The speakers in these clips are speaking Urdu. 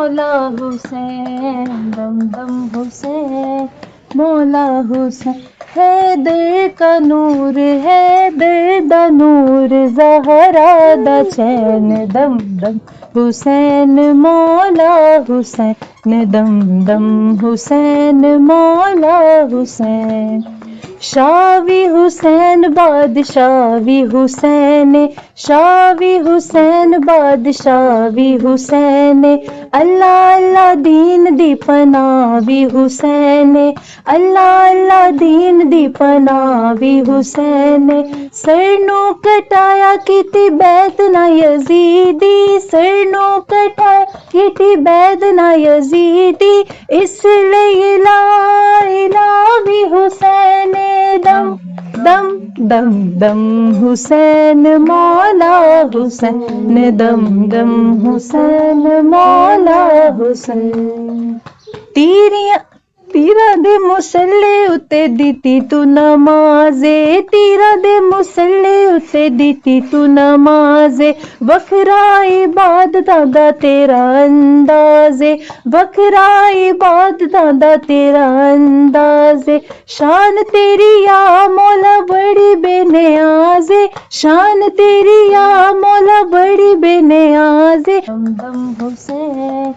مولا حسین، دم دم حسین مولا حسین، حیدر کا نور حیدر دا نور، زہرا دا چین، دم دم حسین مولا حسین، دم دم حسین مولا حسین، شاوی حسین بادشاہی حسین، شاوی حسین بادشاہی حسین، اللہ اللہ دین دی پناہی حسین، اللہ اللہ دین دی پناہی حسین، سرنو کٹایا کیتی بیعت نہ یزیدی، سرنو کٹایا کیتی بیعت نہ یزیدی، اس لیے لا الہ حسین، دم دم دم دم حسین مولا حسین، دم دم حسین مولا حسین، تیرا دے مسلے اتے دیتی تو نمازے، تیرا دے مسلے اتے دیتی تو نمازے، وکھرا عبادتاں دا تیرا اندازے، وکھرا عبادتاں دا تیرا اندازے، شان تیری یا مولا بڑی بے نیازے، شان تیری یا مولا بڑی بے نیازے، دم دم حسین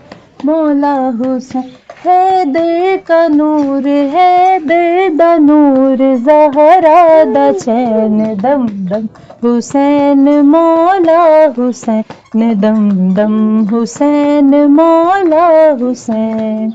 مولا حسین، حیدر کا نور حیدر دا نور، زہرا دا چین، دم دم حسین مولا حسین، دم دم حسین مولا حسین۔